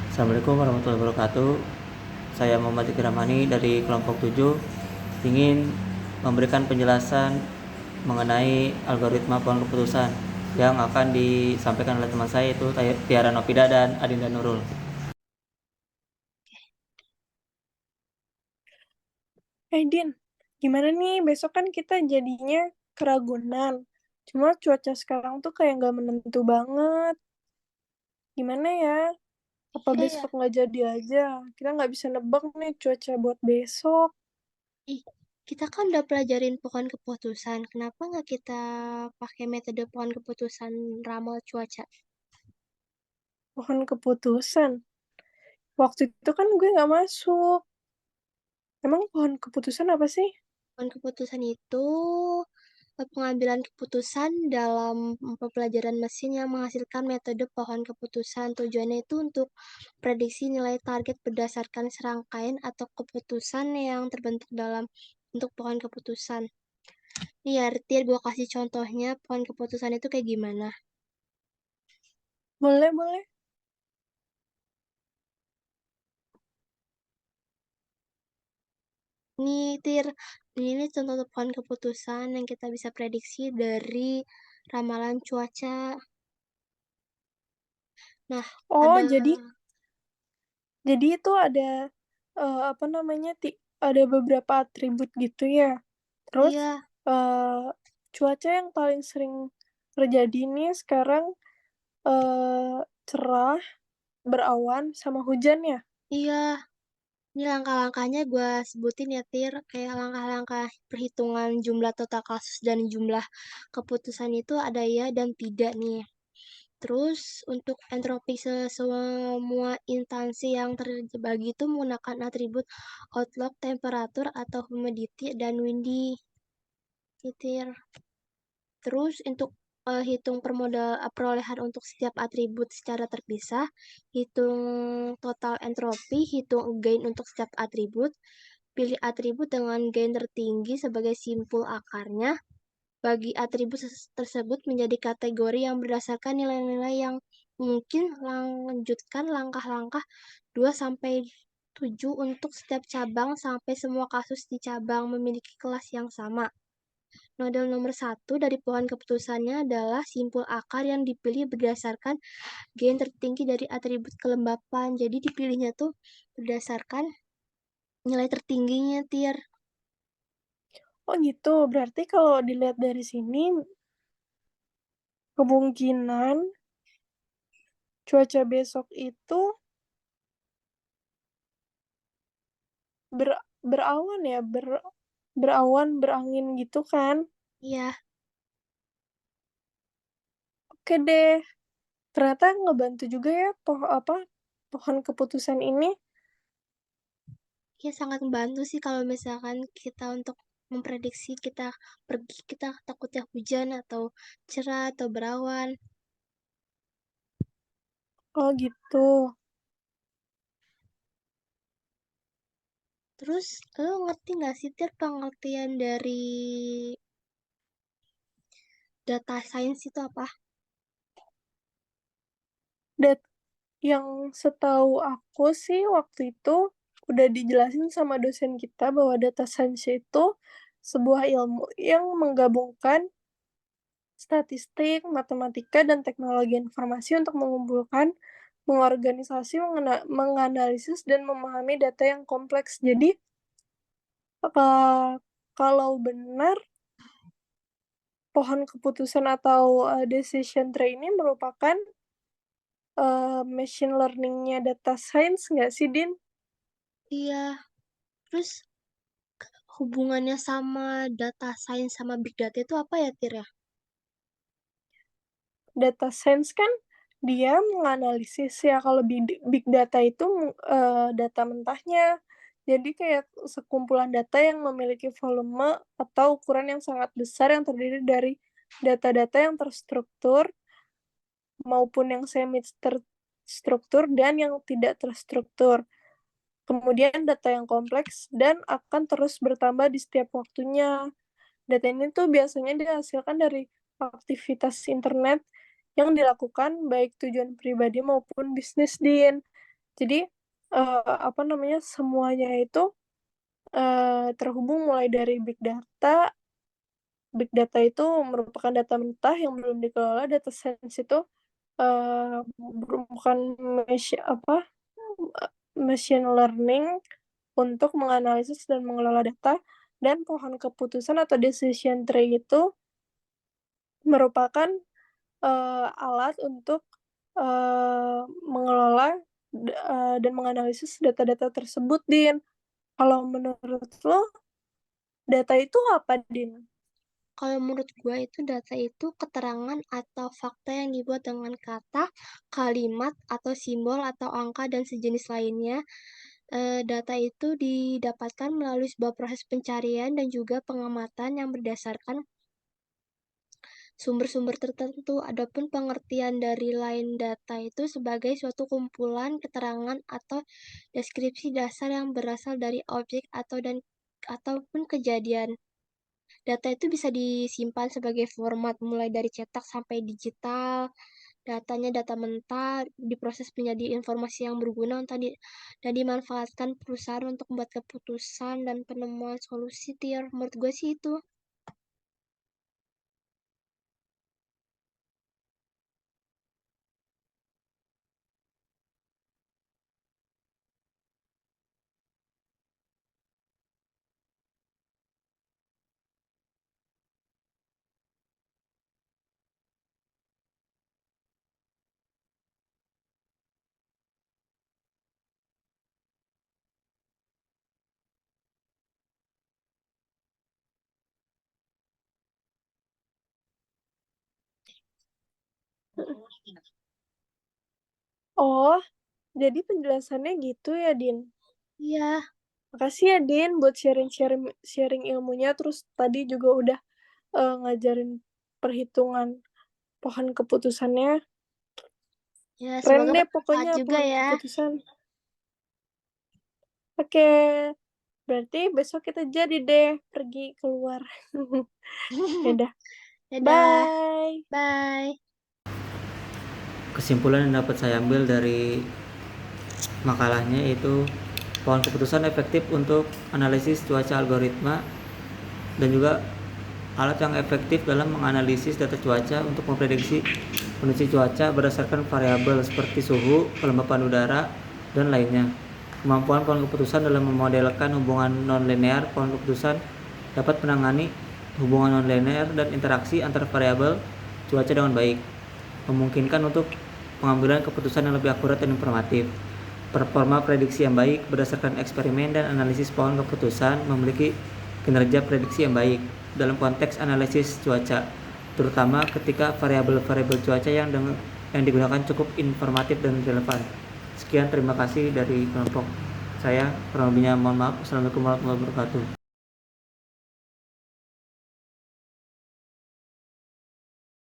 Assalamualaikum warahmatullahi wabarakatuh. Saya Muhammad Ikramani dari kelompok 7 ingin memberikan penjelasan mengenai algoritma pohon keputusan yang akan disampaikan oleh teman saya, yaitu Tiara Novida dan Adinda Nurul. Din, gimana nih? Besok kan kita jadinya ke Ragunan. Cuma cuaca sekarang tuh kayak nggak menentu banget. Gimana ya? Apa Iya ya, besok nggak jadi aja? Kita nggak bisa nebak nih cuaca buat besok. ih, kita kan udah pelajarin pohon keputusan. Kenapa nggak kita pakai metode pohon keputusan ramal cuaca? Pohon keputusan. Waktu itu kan gue nggak masuk. Emang pohon keputusan apa sih? Pohon keputusan itu pengambilan keputusan dalam pembelajaran mesin yang menghasilkan metode pohon keputusan. Tujuannya itu untuk prediksi nilai target berdasarkan serangkaian atau keputusan yang terbentuk dalam bentuk pohon keputusan. Nih ya, Tir, gue kasih contohnya pohon keputusan itu kayak gimana. Boleh, boleh. Nih, Tir, ini contoh pohon keputusan yang kita bisa prediksi dari ramalan cuaca. Nah, Oh, ada, jadi itu ada apa namanya? Ada beberapa atribut gitu ya. Terus iya, eh, cuaca yang paling sering terjadi nih sekarang eh, cerah, berawan, sama hujan ya. iya. Ini langkah-langkahnya gue sebutin ya, Tir. Kayak langkah-langkah perhitungan jumlah total kasus dan jumlah keputusan itu ada ya dan tidak nih. Terus untuk entropi semua instansi yang terbagi itu menggunakan atribut outlook, temperatur, atau humidity, dan windy. Tir. Terus untuk hitung perolehan untuk setiap atribut secara terpisah, hitung total entropi, hitung gain untuk setiap atribut, pilih atribut dengan gain tertinggi sebagai simpul akarnya, bagi atribut tersebut menjadi kategori yang berdasarkan nilai-nilai yang mungkin, lanjutkan langkah-langkah 2 sampai 7 untuk setiap cabang sampai semua kasus di cabang memiliki kelas yang sama. Model nomor satu dari pohon keputusannya adalah simpul akar yang dipilih berdasarkan gain tertinggi dari atribut kelembapan. Jadi dipilihnya tuh berdasarkan nilai tertingginya, Tir. Oh gitu, berarti kalau dilihat dari sini, kemungkinan cuaca besok itu berawan ya, berawan, berangin gitu kan. Iya, Oke deh, ternyata ngebantu juga ya pohon keputusan ini. ya sangat membantu sih kalau misalkan kita untuk memprediksi kita pergi, kita takutnya hujan atau cerah atau berawan. Oh gitu. Terus lo ngerti nggak sih, Tir, pengertian dari data science itu apa? Dan yang setahu aku sih waktu itu udah dijelasin sama dosen kita bahwa data science itu sebuah ilmu yang menggabungkan statistik, matematika, dan teknologi informasi untuk mengumpulkan, mengorganisasi, menganalisis, dan memahami data yang kompleks. Jadi, kalau benar, pohon keputusan atau decision tree ini merupakan machine learning-nya data science nggak sih, Din? Iya, terus hubungannya sama data science sama big data itu apa ya, Tir ya? Data science kan dia menganalisis ya, kalau big data itu data mentahnya. Jadi kayak sekumpulan data yang memiliki volume atau ukuran yang sangat besar yang terdiri dari data-data yang terstruktur maupun yang semi terstruktur dan yang tidak terstruktur. Kemudian data yang kompleks dan akan terus bertambah di setiap waktunya. Data ini tuh biasanya dihasilkan dari aktivitas internet yang dilakukan baik tujuan pribadi maupun bisnis, Din. Jadi, semuanya itu, terhubung mulai dari big data. Big data itu merupakan data mentah yang belum dikelola. Data science itu, merupakan machine learning untuk menganalisis dan mengelola data, dan pohon keputusan atau decision tree itu merupakan, alat untuk, mengelola dan menganalisis data-data tersebut, Din. Kalau menurut lo, data itu apa, Din? Kalau menurut gue itu data itu keterangan atau fakta yang dibuat dengan kata, kalimat, atau simbol, atau angka, dan sejenis lainnya. Data itu didapatkan melalui sebuah proses pencarian dan juga pengamatan yang berdasarkan sumber-sumber tertentu. Adapun pengertian dari lain data itu sebagai suatu kumpulan keterangan atau deskripsi dasar yang berasal dari objek ataupun kejadian. Data itu bisa disimpan sebagai format mulai dari cetak sampai digital. Datanya data mentah diproses menjadi informasi yang berguna dan dimanfaatkan perusahaan untuk membuat keputusan dan penemuan solusi. Menurut gue sih itu. Oh, jadi penjelasannya gitu ya, Din? Iya, Makasih ya, Din, buat sharing ilmunya. Terus tadi juga udah ngajarin perhitungan pohon keputusannya. ya Keren semoga deh bermanfaat pokoknya juga pohon ya. keputusan. Oke, berarti besok kita jadi deh pergi keluar. Ya udah, Dadah, bye. bye. Kesimpulan yang dapat saya ambil dari makalahnya yaitu pohon keputusan efektif untuk analisis cuaca algoritma dan juga alat yang efektif dalam menganalisis data cuaca untuk memprediksi kondisi cuaca berdasarkan variabel seperti suhu, kelembapan udara, dan lainnya. Kemampuan pohon keputusan dalam memodelkan hubungan non-linear pohon keputusan dapat menangani hubungan non-linear dan interaksi antar variabel cuaca dengan baik, memungkinkan untuk pengambilan keputusan yang lebih akurat dan informatif. Performa prediksi yang baik berdasarkan eksperimen dan analisis pohon keputusan memiliki kinerja prediksi yang baik dalam konteks analisis cuaca, terutama ketika variabel-variabel cuaca yang digunakan cukup informatif dan relevan. Sekian, terima kasih dari kelompok saya. Kurang lebihnya mohon maaf. Assalamualaikum warahmatullahi wabarakatuh.